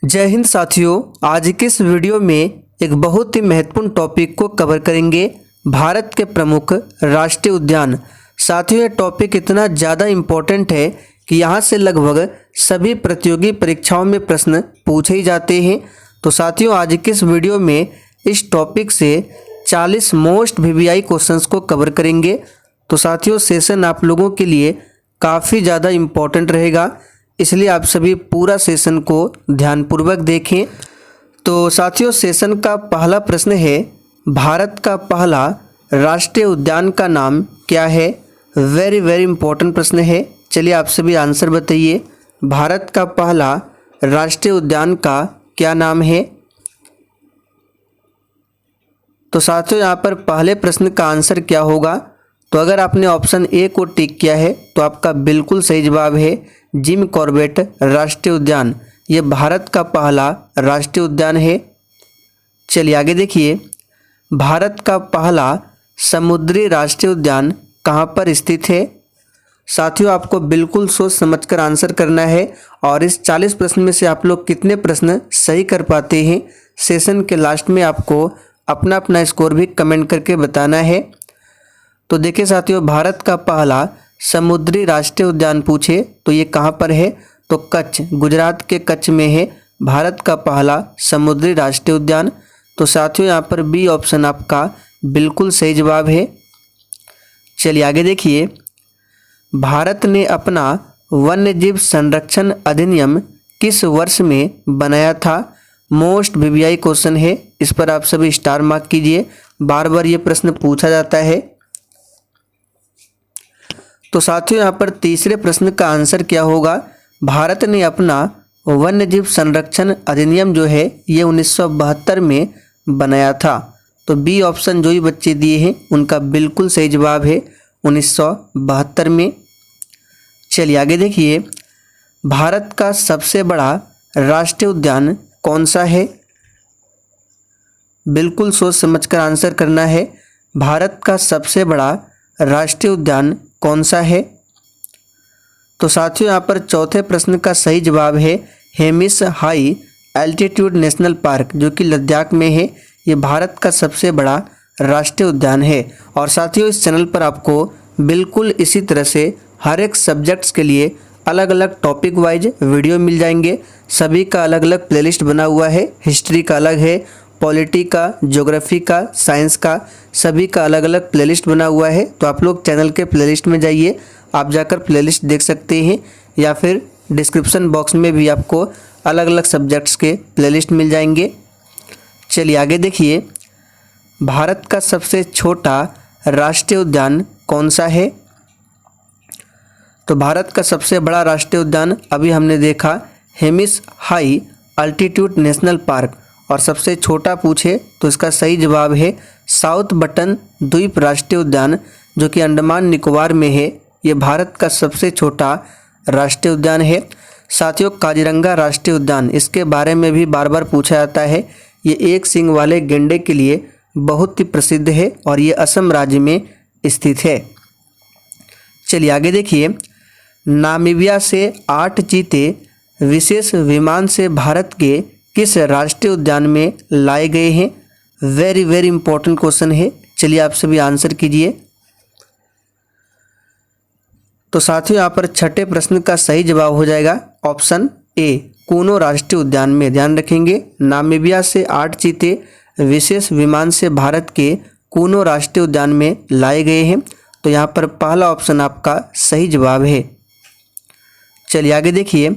जय हिंद साथियों। आज के इस वीडियो में एक बहुत ही महत्वपूर्ण टॉपिक को कवर करेंगे, भारत के प्रमुख राष्ट्रीय उद्यान। साथियों, ये टॉपिक इतना ज़्यादा इम्पोर्टेंट है कि यहाँ से लगभग सभी प्रतियोगी परीक्षाओं में प्रश्न पूछे ही जाते हैं। तो साथियों, आज के इस वीडियो में इस टॉपिक से 40 मोस्ट वीवीआई क्वेश्चंस को कवर करेंगे। तो साथियों, सेशन आप लोगों के लिए काफ़ी ज़्यादा इम्पोर्टेंट रहेगा, इसलिए आप सभी पूरा सेशन को ध्यानपूर्वक देखें। तो साथियों, सेशन का पहला प्रश्न है, भारत का पहला राष्ट्रीय उद्यान का नाम क्या है? वेरी इम्पोर्टेंट प्रश्न है। चलिए आप सभी आंसर बताइए, भारत का पहला राष्ट्रीय उद्यान का क्या नाम है? तो साथियों, यहाँ पर पहले प्रश्न का आंसर क्या होगा? तो अगर आपने ऑप्शन ए को टिक किया है तो आपका बिल्कुल सही जवाब है जिम कॉर्बेट राष्ट्रीय उद्यान। ये भारत का पहला राष्ट्रीय उद्यान है। चलिए आगे देखिए, भारत का पहला समुद्री राष्ट्रीय उद्यान कहाँ पर स्थित है? साथियों, आपको बिल्कुल सोच समझकर आंसर करना है और इस 40 प्रश्न में से आप लोग कितने प्रश्न सही कर पाते हैं, सेशन के लास्ट में आपको अपना अपना स्कोर भी कमेंट करके बताना है। तो देखिए साथियों, भारत का पहला समुद्री राष्ट्रीय उद्यान पूछे तो ये कहाँ पर है? तो कच्छ, गुजरात के कच्छ में है भारत का पहला समुद्री राष्ट्रीय उद्यान। तो साथियों, यहाँ पर बी ऑप्शन आपका बिल्कुल सही जवाब है। चलिए आगे देखिए, भारत ने अपना वन्यजीव संरक्षण अधिनियम किस वर्ष में बनाया था? मोस्ट वीवीआई क्वेश्चन है, इस पर आप सभी स्टार मार्क कीजिए, बार बार ये प्रश्न पूछा जाता है। तो साथियों, यहाँ पर तीसरे प्रश्न का आंसर क्या होगा? भारत ने अपना वन्यजीव संरक्षण अधिनियम जो है ये 1972 में बनाया था। तो बी ऑप्शन जो भी बच्चे दिए हैं उनका बिल्कुल सही जवाब है 1972 में। चलिए आगे देखिए, भारत का सबसे बड़ा राष्ट्रीय उद्यान कौन सा है? बिल्कुल सोच समझकर आंसर करना है। भारत का सबसे बड़ा राष्ट्रीय उद्यान कौन सा है? तो साथियों, यहाँ पर चौथे प्रश्न का सही जवाब है Hemis high altitude national park, जो कि लद्दाख में है। ये भारत का सबसे बड़ा राष्ट्रीय उद्यान है। और साथियों, इस चैनल पर आपको बिल्कुल इसी तरह से हर एक सब्जेक्ट्स के लिए अलग अलग टॉपिक वाइज वीडियो मिल जाएंगे। सभी का अलग अलग प्लेलिस्ट बना हुआ है, हिस्ट्री का अलग है, पॉलिटी का, ज्योग्राफी का, साइंस का, सभी का अलग अलग प्लेलिस्ट बना हुआ है। तो आप लोग चैनल के प्लेलिस्ट में जाइए, आप जाकर प्लेलिस्ट देख सकते हैं, या फिर डिस्क्रिप्शन बॉक्स में भी आपको अलग अलग सब्जेक्ट्स के प्लेलिस्ट मिल जाएंगे। चलिए आगे देखिए, भारत का सबसे छोटा राष्ट्रीय उद्यान कौन सा है? तो भारत का सबसे बड़ा राष्ट्रीय उद्यान अभी हमने देखा Hemis high altitude national park, और सबसे छोटा पूछे तो इसका सही जवाब है साउथ बटन द्वीप राष्ट्रीय उद्यान, जो कि अंडमान निकोबार में है। ये भारत का सबसे छोटा राष्ट्रीय उद्यान है। साथियों, काजीरंगा राष्ट्रीय उद्यान, इसके बारे में भी बार बार पूछा जाता है। ये एक सींग वाले गैंडे के लिए बहुत ही प्रसिद्ध है और ये असम राज्य में स्थित है। चलिए आगे देखिए, नामीबिया से 8 चीते विशेष विमान से भारत के किस राष्ट्रीय उद्यान में लाए गए हैं? वेरी इंपॉर्टेंट क्वेश्चन है। चलिए आप सभी आंसर कीजिए। तो साथियों, यहाँ पर छठे प्रश्न का सही जवाब हो जाएगा ऑप्शन ए, कूनो राष्ट्रीय उद्यान में। ध्यान रखेंगे, नामीबिया से 8 चीते विशेष विमान से भारत के कूनो राष्ट्रीय उद्यान में लाए गए हैं। तो यहाँ पर पहला ऑप्शन आपका सही जवाब है। चलिए आगे देखिए,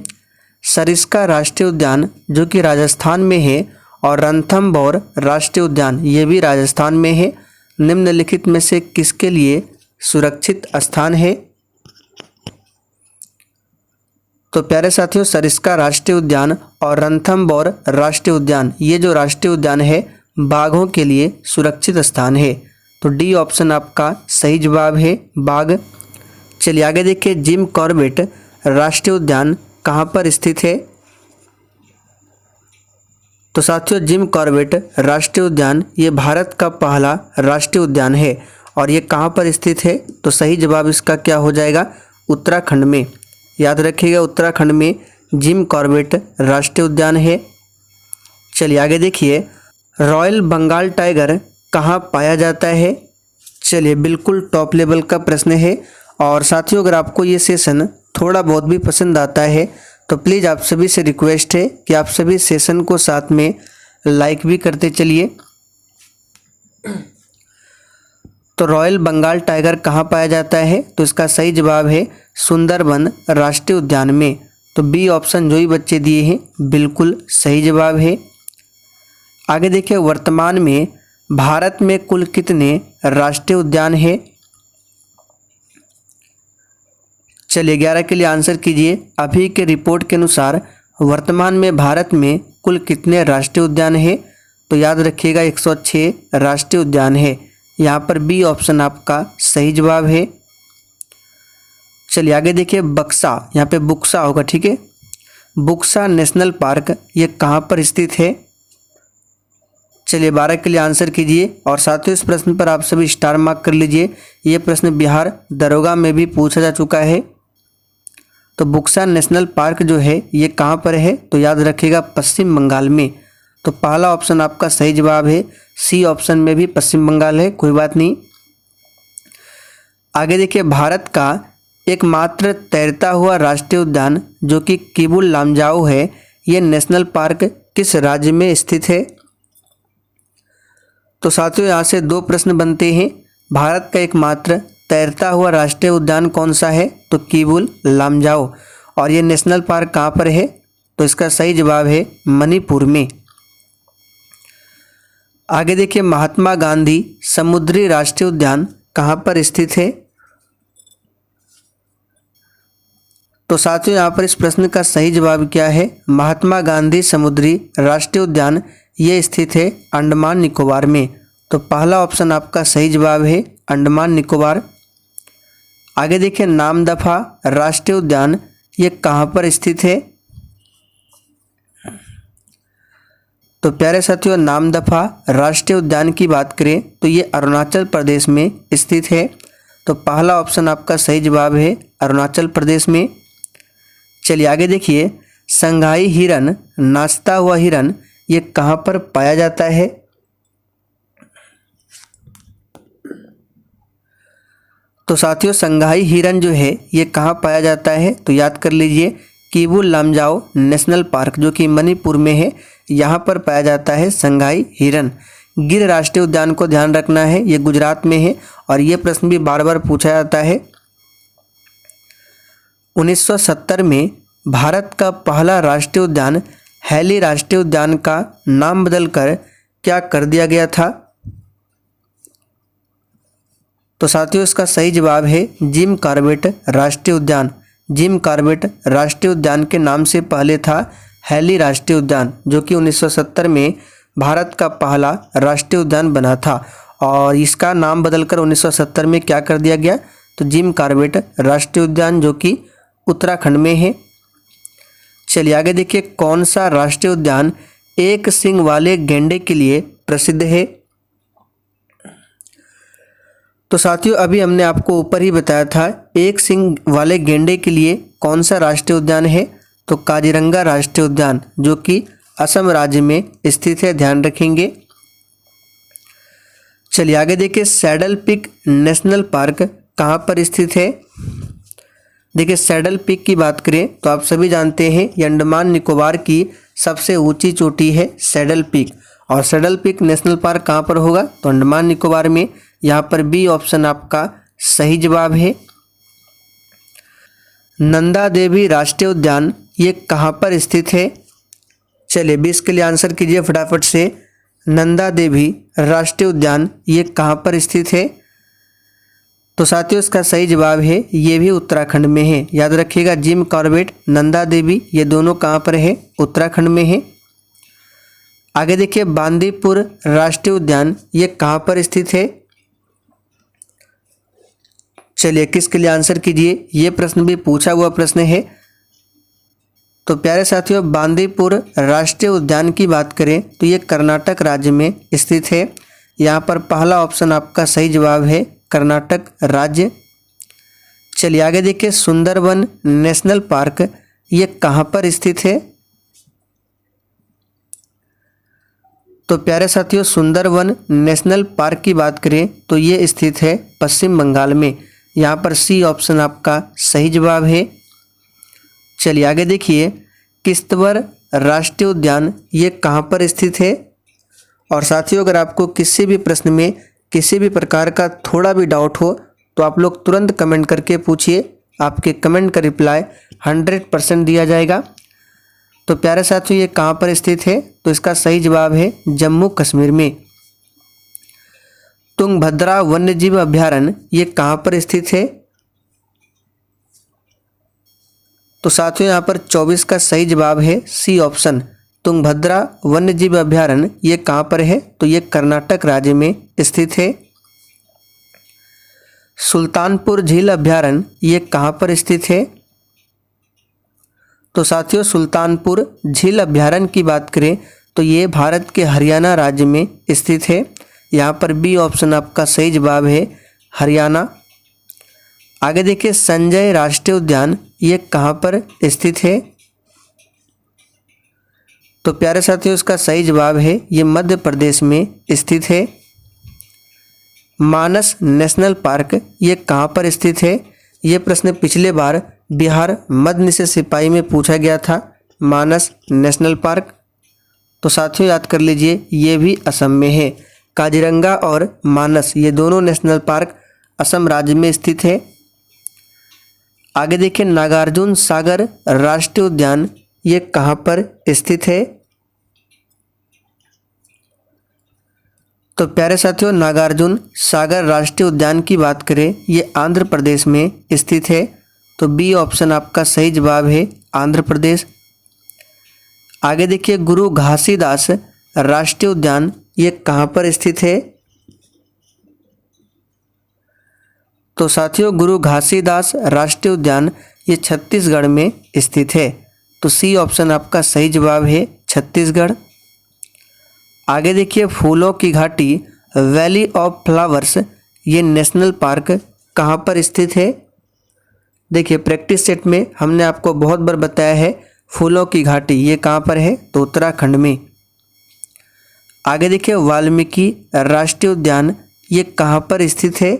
सरिस्का राष्ट्रीय उद्यान जो कि राजस्थान में है, और रणथंभौर राष्ट्रीय उद्यान ये भी राजस्थान में है, निम्नलिखित में से किसके लिए सुरक्षित स्थान है? तो प्यारे साथियों, सरिस्का राष्ट्रीय उद्यान और रणथंभौर राष्ट्रीय उद्यान, ये जो राष्ट्रीय उद्यान है बाघों के लिए सुरक्षित स्थान है। तो डी ऑप्शन आपका सही जवाब है, बाघ। चलिए आगे देखिए, जिम कॉर्बेट राष्ट्रीय उद्यान कहाँ पर स्थित है? तो साथियों, जिम कॉर्बेट राष्ट्रीय उद्यान ये भारत का पहला राष्ट्रीय उद्यान है, और ये कहाँ पर स्थित है? तो सही जवाब इसका क्या हो जाएगा? उत्तराखंड में। याद रखिएगा, उत्तराखंड में जिम कॉर्बेट राष्ट्रीय उद्यान है। चलिए आगे देखिए, रॉयल बंगाल टाइगर कहाँ पाया जाता है। चलिए बिल्कुल टॉप लेवल का प्रश्न है। और साथियों, अगर आपको ये सेशन थोड़ा बहुत भी पसंद आता है तो प्लीज़ आप सभी से रिक्वेस्ट है कि आप सभी सेशन को साथ में लाइक भी करते चलिए। तो रॉयल बंगाल टाइगर कहाँ पाया जाता है, तो इसका सही जवाब है सुंदरबन राष्ट्रीय उद्यान में। तो बी ऑप्शन जो ही बच्चे दिए हैं बिल्कुल सही जवाब है। आगे देखिए, वर्तमान में भारत में कुल कितने राष्ट्रीय उद्यान हैं। चलिए 11 के लिए आंसर कीजिए। अभी के रिपोर्ट के अनुसार वर्तमान में भारत में कुल कितने राष्ट्रीय उद्यान हैं, तो याद रखिएगा 106 राष्ट्रीय उद्यान है। यहाँ पर बी ऑप्शन आपका सही जवाब है। चलिए आगे देखिए, बक्सा, यहाँ पे बुक्सा होगा, ठीक है। बुक्सा नेशनल पार्क ये कहाँ पर स्थित है। चलिए 12 के लिए आंसर कीजिए। और साथियों, इस प्रश्न पर आप सभी स्टार मार्क कर लीजिए। ये प्रश्न बिहार दरोगा में भी पूछा जा चुका है। तो बुक्सा नेशनल पार्क जो है ये कहाँ पर है, तो याद रखिएगा पश्चिम बंगाल में। तो पहला ऑप्शन आपका सही जवाब है। सी ऑप्शन में भी पश्चिम बंगाल है, कोई बात नहीं। आगे देखिए, भारत का एकमात्र तैरता हुआ राष्ट्रीय उद्यान जो कि किबुल लामजाओ है, ये नेशनल पार्क किस राज्य में स्थित है। तो साथियों, यहाँ से दो प्रश्न बनते हैं। भारत का एकमात्र तैरता हुआ राष्ट्रीय उद्यान कौन सा है, तो किबुल लामजाओ। और ये नेशनल पार्क कहाँ पर है, तो इसका सही जवाब है मणिपुर में। आगे देखिए, महात्मा गांधी समुद्री राष्ट्रीय उद्यान कहाँ पर स्थित है। तो साथियों, यहाँ पर इस प्रश्न का सही जवाब क्या है, महात्मा गांधी समुद्री राष्ट्रीय उद्यान ये स्थित है अंडमान निकोबार में। तो पहला ऑप्शन आपका सही जवाब है अंडमान निकोबार। आगे देखिए, नामदफा राष्ट्रीय उद्यान ये कहाँ पर स्थित है। तो प्यारे साथियों, नामदफा राष्ट्रीय उद्यान की बात करें तो ये अरुणाचल प्रदेश में स्थित है। तो पहला ऑप्शन आपका सही जवाब है अरुणाचल प्रदेश में। चलिए आगे देखिए, संघाई हिरन, नाचता हुआ हिरन ये कहाँ पर पाया जाता है। तो साथियों, संघाई हिरन जो है ये कहाँ पाया जाता है, तो याद कर लीजिए किबुल लामजाओ नेशनल पार्क जो कि मणिपुर में है, यहाँ पर पाया जाता है संघाई हिरन। गिर राष्ट्रीय उद्यान को ध्यान रखना है, ये गुजरात में है। और ये प्रश्न भी बार बार पूछा जाता है। 1970 में भारत का पहला राष्ट्रीय उद्यान हैली राष्ट्रीय उद्यान का नाम बदलकर क्या कर दिया गया था। तो साथियों, इसका सही जवाब है जिम कॉर्बेट राष्ट्रीय उद्यान। जिम कॉर्बेट राष्ट्रीय उद्यान के नाम से पहले था हैली राष्ट्रीय उद्यान, जो कि 1970 में भारत का पहला राष्ट्रीय उद्यान बना था। और इसका नाम बदलकर 1970 में क्या कर दिया गया, तो जिम कॉर्बेट राष्ट्रीय उद्यान जो कि उत्तराखंड में है। चलिए आगे देखिए, कौन सा राष्ट्रीय उद्यान एक सींग वाले गैंडे के लिए प्रसिद्ध है। तो साथियों, अभी हमने आपको ऊपर ही बताया था एक सींग वाले गैंडे के लिए कौन सा राष्ट्रीय उद्यान है, तो काजीरंगा राष्ट्रीय उद्यान जो कि असम राज्य में स्थित है, ध्यान रखेंगे। चलिए आगे देखिए, सैडल पीक नेशनल पार्क कहाँ पर स्थित है। देखिए, सैडल पीक की बात करें तो आप सभी जानते हैं ये अंडमान निकोबार की सबसे ऊंची चोटी है सैडल पीक। और सैडल पीक नेशनल पार्क कहाँ पर होगा, तो अंडमान निकोबार में। यहाँ पर बी ऑप्शन आपका सही जवाब है। नंदा देवी राष्ट्रीय उद्यान ये कहाँ पर स्थित है। चलिए 20 के लिए आंसर कीजिए फटाफट से। नंदा देवी राष्ट्रीय उद्यान ये कहाँ पर स्थित है। तो साथियों, इसका सही जवाब है ये भी उत्तराखंड में है। याद रखिएगा, जिम कॉर्बेट, नंदा देवी ये दोनों कहाँ पर है, उत्तराखंड में है। आगे देखिए, बांदीपुर राष्ट्रीय उद्यान ये कहाँ पर स्थित है। चलिए 21 के लिए आंसर कीजिए। ये प्रश्न भी पूछा हुआ प्रश्न है। तो प्यारे साथियों, बांदीपुर राष्ट्रीय उद्यान की बात करें तो ये कर्नाटक राज्य में स्थित है। यहाँ पर पहला ऑप्शन आपका सही जवाब है कर्नाटक राज्य। चलिए आगे देखिए, सुंदरबन नेशनल पार्क ये कहाँ पर स्थित है। तो प्यारे साथियों, सुंदरवन नेशनल पार्क की बात करें तो ये स्थित है पश्चिम बंगाल में। यहाँ पर सी ऑप्शन आपका सही जवाब है। चलिए आगे देखिए, किश्तवाड़ राष्ट्रीय उद्यान ये कहाँ पर स्थित है। और साथियों, अगर आपको किसी भी प्रश्न में किसी भी प्रकार का थोड़ा भी डाउट हो तो आप लोग तुरंत कमेंट करके पूछिए, आपके कमेंट का रिप्लाई 100% दिया जाएगा। तो प्यारे साथियों, ये कहाँ पर स्थित है, तो इसका सही जवाब है जम्मू कश्मीर में। तुंगभद्रा वन्यजीव अभयारण्य ये कहाँ पर स्थित है। तो साथियों, यहाँ पर 24 का सही जवाब है सी ऑप्शन, तुंगभद्रा वन्यजीव अभयारण्य ये कहाँ पर है, तो ये कर्नाटक राज्य में स्थित है। सुल्तानपुर झील अभयारण्य ये कहाँ पर स्थित है। तो साथियों, सुल्तानपुर झील अभयारण्य की बात करें तो ये भारत के हरियाणा राज्य में स्थित है। यहाँ पर बी ऑप्शन आपका सही जवाब है, हरियाणा। आगे देखिए, संजय राष्ट्रीय उद्यान ये कहाँ पर स्थित है। तो प्यारे साथियों, इसका सही जवाब है ये मध्य प्रदेश में स्थित है। मानस नेशनल पार्क ये कहाँ पर स्थित है। ये प्रश्न पिछले बार बिहार मध्य निषेध सिपाही में पूछा गया था, मानस नेशनल पार्क। तो साथियों याद कर लीजिए, ये भी असम में है। काजीरंगा और मानस ये दोनों नेशनल पार्क असम राज्य में स्थित है। आगे देखिए, नागार्जुन सागर राष्ट्रीय उद्यान ये कहाँ पर स्थित है। तो प्यारे साथियों, नागार्जुन सागर राष्ट्रीय उद्यान की बात करें ये आंध्र प्रदेश में स्थित है। तो बी ऑप्शन आपका सही जवाब है, आंध्र प्रदेश। आगे देखिए, गुरु घासीदास राष्ट्रीय उद्यान ये कहाँ पर स्थित है। तो साथियों, गुरु घासीदास राष्ट्रीय उद्यान ये छत्तीसगढ़ में स्थित है। तो सी ऑप्शन आपका सही जवाब है, छत्तीसगढ़। आगे देखिए, फूलों की घाटी वैली ऑफ फ्लावर्स ये नेशनल पार्क कहाँ पर स्थित है। देखिए, प्रैक्टिस सेट में हमने आपको बहुत बार बताया है फूलों की घाटी ये कहाँ पर है, तो उत्तराखंड में। आगे देखिए, वाल्मीकि राष्ट्रीय उद्यान ये कहाँ पर स्थित है।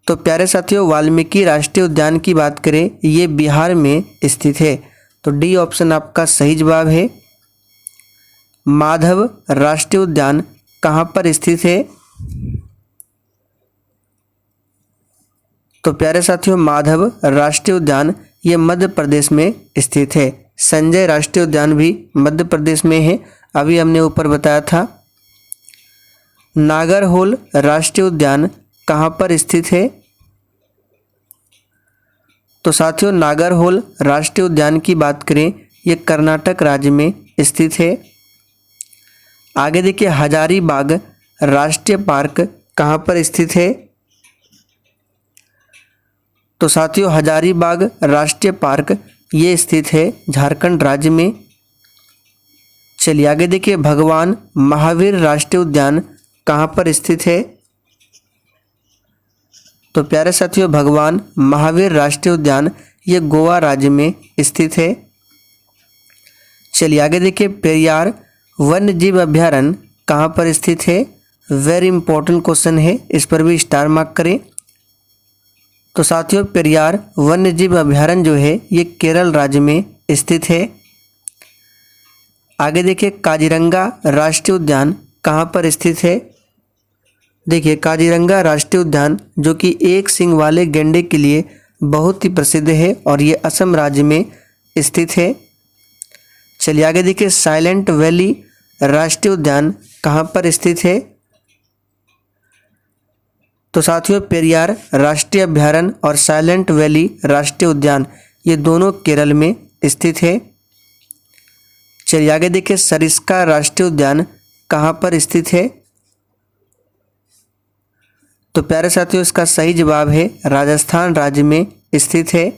तो प्यारे साथियों, वाल्मीकि राष्ट्रीय उद्यान की बात करें ये बिहार में स्थित है। तो डी ऑप्शन आपका सही जवाब है। माधव राष्ट्रीय उद्यान कहाँ पर स्थित है। तो प्यारे साथियों, माधव राष्ट्रीय उद्यान ये मध्य प्रदेश में स्थित है। संजय राष्ट्रीय उद्यान भी मध्य प्रदेश में है, अभी हमने ऊपर बताया था। नागरहोल राष्ट्रीय उद्यान कहाँ पर स्थित है। तो साथियों, नागरहोल राष्ट्रीय उद्यान की बात करें ये कर्नाटक राज्य में स्थित है। आगे देखिए, हजारीबाग राष्ट्रीय पार्क कहाँ पर स्थित है। तो साथियों, हजारीबाग राष्ट्रीय पार्क ये स्थित है झारखंड राज्य में। चलिए आगे देखिए, भगवान महावीर राष्ट्रीय उद्यान कहाँ पर स्थित है। तो प्यारे साथियों, भगवान महावीर राष्ट्रीय उद्यान ये गोवा राज्य में स्थित है। चलिए आगे देखिए, पेरियार वन्यजीव अभयारण्य कहाँ पर स्थित है। वेरी इंपॉर्टेंट क्वेश्चन है, इस पर भी स्टार मार्क करें। तो साथियों, पेरियार वन्यजीव अभयारण्य जो है ये केरल राज्य में स्थित है। आगे देखिए, काजीरंगा राष्ट्रीय उद्यान कहाँ पर स्थित है। देखिए, काजीरंगा राष्ट्रीय उद्यान जो कि एक सींग वाले गैंडे के लिए बहुत ही प्रसिद्ध है और ये असम राज्य में स्थित है। चलिए आगे देखिए, साइलेंट वैली राष्ट्रीय उद्यान कहाँ पर स्थित है। तो साथियों, पेरियार राष्ट्रीय अभयारण्य और साइलेंट वैली राष्ट्रीय उद्यान ये दोनों केरल में स्थित है। चलिए आगे देखिए, सरिस्का राष्ट्रीय उद्यान कहाँ पर स्थित है। तो प्यारे साथियों, इसका सही जवाब है राजस्थान राज्य में स्थित है।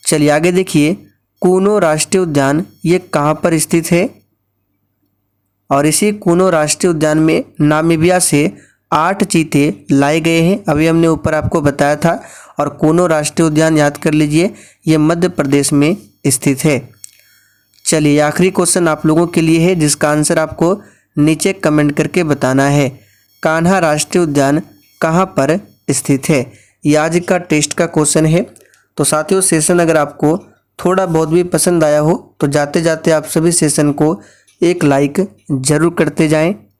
चलिए आगे देखिए, कूनो राष्ट्रीय उद्यान ये कहाँ पर स्थित है। और इसी कूनो राष्ट्रीय उद्यान में नामीबिया से 8 चीते लाए गए हैं, अभी हमने ऊपर आपको बताया था। और कूनो राष्ट्रीय उद्यान याद कर लीजिए, ये मध्य प्रदेश में स्थित है। चलिए आखिरी क्वेश्चन आप लोगों के लिए है, जिसका आंसर आपको नीचे कमेंट करके बताना है। कान्हा राष्ट्रीय उद्यान कहाँ पर स्थित है? ये आज का टेस्ट का क्वेश्चन है। तो साथियों, सेशन अगर आपको थोड़ा बहुत भी पसंद आया हो तो जाते जाते आप सभी सेशन को एक लाइक ज़रूर करते जाएं।